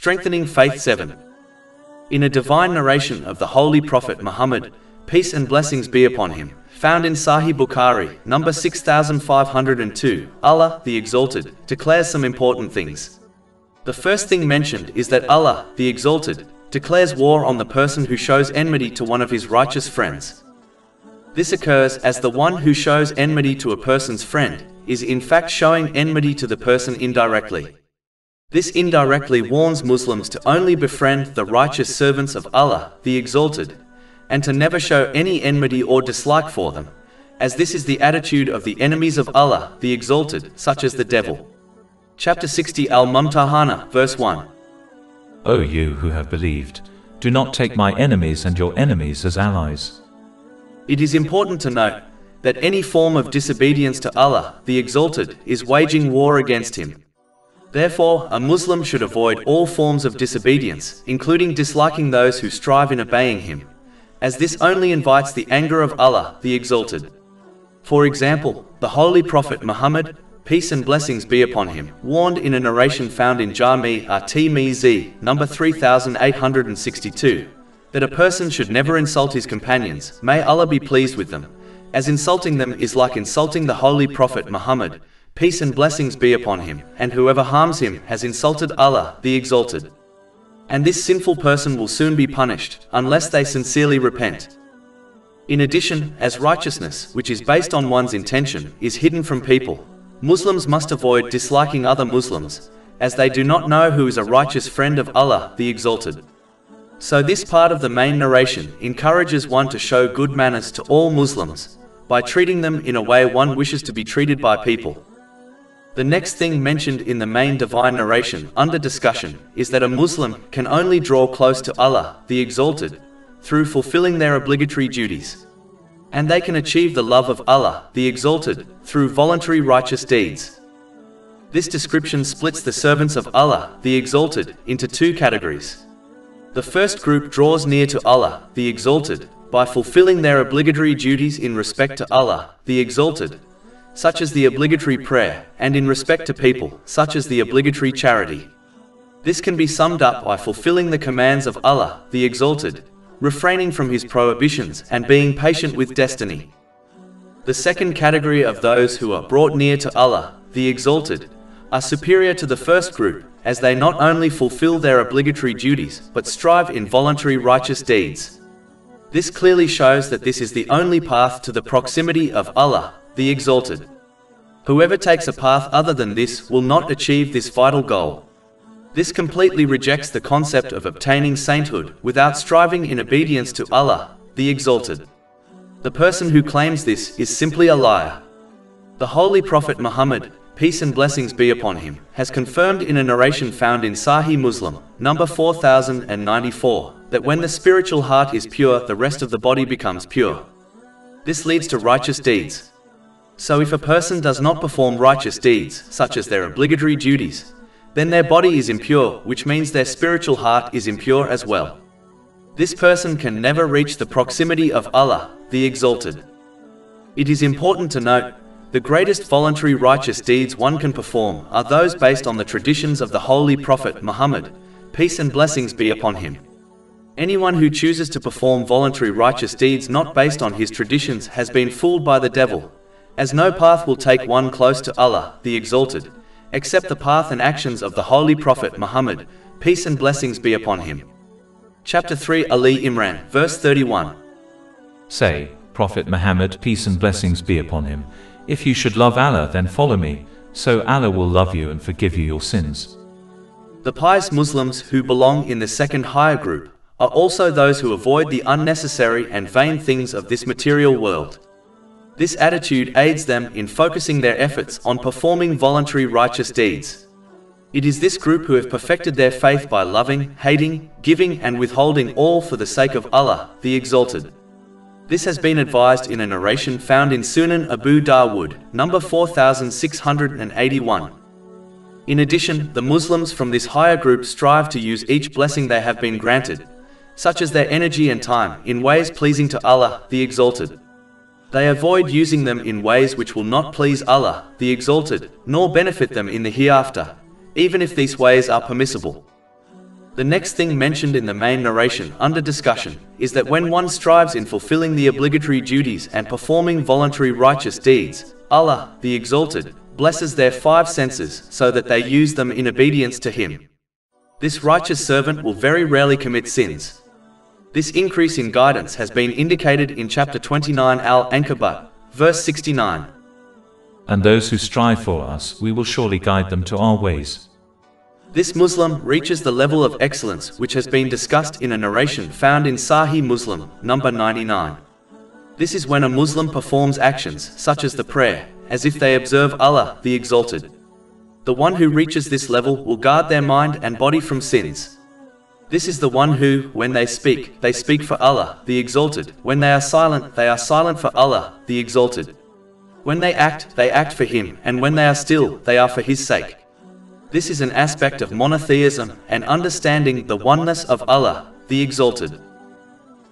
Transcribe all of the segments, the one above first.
Strengthening Faith 7. In a divine narration of the Holy Prophet Muhammad, peace and blessings be upon him, found in Sahih Bukhari, number 6502, Allah, the Exalted, declares some important things. The first thing mentioned is that Allah, the Exalted, declares war on the person who shows enmity to one of his righteous friends. This occurs as the one who shows enmity to a person's friend is in fact showing enmity to the person indirectly. This indirectly warns Muslims to only befriend the righteous servants of Allah, the Exalted, and to never show any enmity or dislike for them, as this is the attitude of the enemies of Allah, the Exalted, such as the devil. Chapter 60 Al-Mumtahana, verse 1. O you who have believed, do not take my enemies and your enemies as allies. It is important to note that any form of disobedience to Allah, the Exalted, is waging war against him. Therefore, a Muslim should avoid all forms of disobedience, including disliking those who strive in obeying him, as this only invites the anger of Allah, the Exalted. For example, the Holy Prophet Muhammad, peace and blessings be upon him, warned in a narration found in Jami' at-Tirmidhi, number 3862, that a person should never insult his companions, may Allah be pleased with them, as insulting them is like insulting the Holy Prophet Muhammad, peace and blessings be upon him, and whoever harms him has insulted Allah, the Exalted. And this sinful person will soon be punished, unless they sincerely repent. In addition, as righteousness, which is based on one's intention, is hidden from people, Muslims must avoid disliking other Muslims, as they do not know who is a righteous friend of Allah, the Exalted. So this part of the main narration encourages one to show good manners to all Muslims, by treating them in a way one wishes to be treated by people. The next thing mentioned in the main divine narration under discussion is that a Muslim can only draw close to Allah, the Exalted, through fulfilling their obligatory duties. And they can achieve the love of Allah, the Exalted, through voluntary righteous deeds. This description splits the servants of Allah, the Exalted, into two categories. The first group draws near to Allah, the Exalted, by fulfilling their obligatory duties in respect to Allah, the Exalted, such as the obligatory prayer, and in respect to people, such as the obligatory charity. This can be summed up by fulfilling the commands of Allah, the Exalted, refraining from his prohibitions, and being patient with destiny. The second category of those who are brought near to Allah, the Exalted, are superior to the first group, as they not only fulfill their obligatory duties, but strive in voluntary righteous deeds. This clearly shows that this is the only path to the proximity of Allah, the Exalted. Whoever takes a path other than this will not achieve this vital goal. This completely rejects the concept of obtaining sainthood without striving in obedience to Allah, the Exalted. The person who claims this is simply a liar. The Holy Prophet Muhammad, peace and blessings be upon him, has confirmed in a narration found in Sahih Muslim, number 4094, that when the spiritual heart is pure, the rest of the body becomes pure. This leads to righteous deeds. So if a person does not perform righteous deeds, such as their obligatory duties, then their body is impure, which means their spiritual heart is impure as well. This person can never reach the proximity of Allah, the Exalted. It is important to note, the greatest voluntary righteous deeds one can perform are those based on the traditions of the Holy Prophet Muhammad, peace and blessings be upon him. Anyone who chooses to perform voluntary righteous deeds not based on his traditions has been fooled by the devil, as no path will take one close to Allah, the Exalted, except the path and actions of the Holy Prophet Muhammad, peace and blessings be upon him. Chapter 3 Ali Imran, verse 31. Say, Prophet Muhammad, peace and blessings be upon him, if you should love Allah, then follow me, so Allah will love you and forgive you your sins. The pious Muslims who belong in the second higher group are also those who avoid the unnecessary and vain things of this material world. This attitude aids them in focusing their efforts on performing voluntary righteous deeds. It is this group who have perfected their faith by loving, hating, giving and withholding all for the sake of Allah, the Exalted. This has been advised in a narration found in Sunan Abu Dawood, number 4681. In addition, the Muslims from this higher group strive to use each blessing they have been granted, such as their energy and time, in ways pleasing to Allah, the Exalted. They avoid using them in ways which will not please Allah, the Exalted, nor benefit them in the hereafter, even if these ways are permissible. The next thing mentioned in the main narration under discussion is that when one strives in fulfilling the obligatory duties and performing voluntary righteous deeds, Allah, the Exalted, blesses their five senses so that they use them in obedience to Him. This righteous servant will very rarely commit sins. This increase in guidance has been indicated in chapter 29 Al-Ankabut, verse 69. And those who strive for us, we will surely guide them to our ways. This Muslim reaches the level of excellence which has been discussed in a narration found in Sahih Muslim, number 99. This is when a Muslim performs actions such as the prayer, as if they observe Allah, the Exalted. The one who reaches this level will guard their mind and body from sins. This is the one who, when they speak for Allah, the Exalted. When they are silent for Allah, the Exalted. When they act for Him, and when they are still, they are for His sake. This is an aspect of monotheism and understanding the oneness of Allah, the Exalted.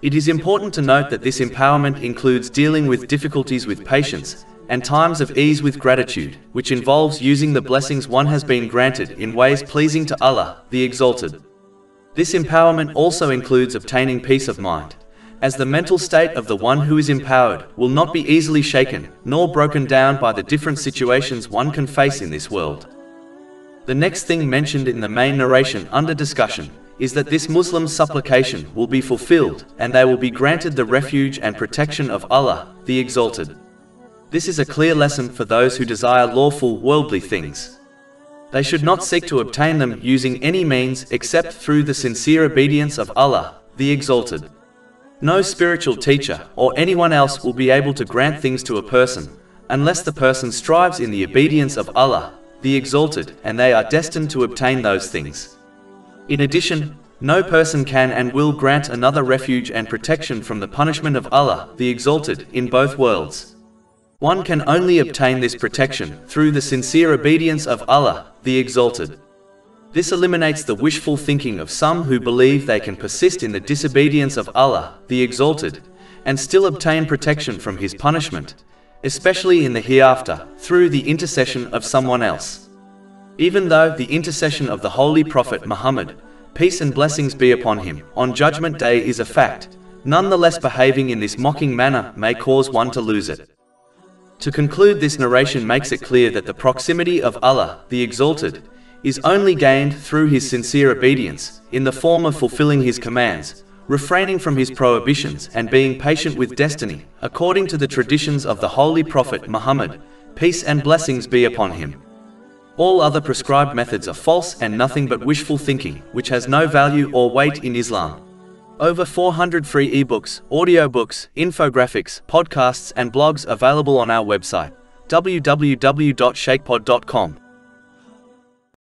It is important to note that this empowerment includes dealing with difficulties with patience, and times of ease with gratitude, which involves using the blessings one has been granted in ways pleasing to Allah, the Exalted. This empowerment also includes obtaining peace of mind, as the mental state of the one who is empowered will not be easily shaken, nor broken down by the different situations one can face in this world. The next thing mentioned in the main narration under discussion is that this Muslim's supplication will be fulfilled and they will be granted the refuge and protection of Allah, the Exalted. This is a clear lesson for those who desire lawful, worldly things. They should not seek to obtain them using any means except through the sincere obedience of Allah, the Exalted. No spiritual teacher or anyone else will be able to grant things to a person unless the person strives in the obedience of Allah, the Exalted, and they are destined to obtain those things. In addition, no person can and will grant another refuge and protection from the punishment of Allah, the Exalted, in both worlds. One can only obtain this protection through the sincere obedience of Allah, the Exalted. This eliminates the wishful thinking of some who believe they can persist in the disobedience of Allah, the Exalted, and still obtain protection from His punishment, especially in the hereafter, through the intercession of someone else. Even though the intercession of the Holy Prophet Muhammad, peace and blessings be upon him, on Judgment Day is a fact, nonetheless behaving in this mocking manner may cause one to lose it. To conclude, this narration makes it clear that the proximity of Allah, the Exalted, is only gained through his sincere obedience, in the form of fulfilling His commands, refraining from His prohibitions and being patient with destiny, according to the traditions of the Holy Prophet Muhammad, peace and blessings be upon him. All other prescribed methods are false and nothing but wishful thinking, which has no value or weight in Islam. Over 400 free ebooks, audiobooks, infographics, podcasts and blogs available on our website, www.shaykhpod.com.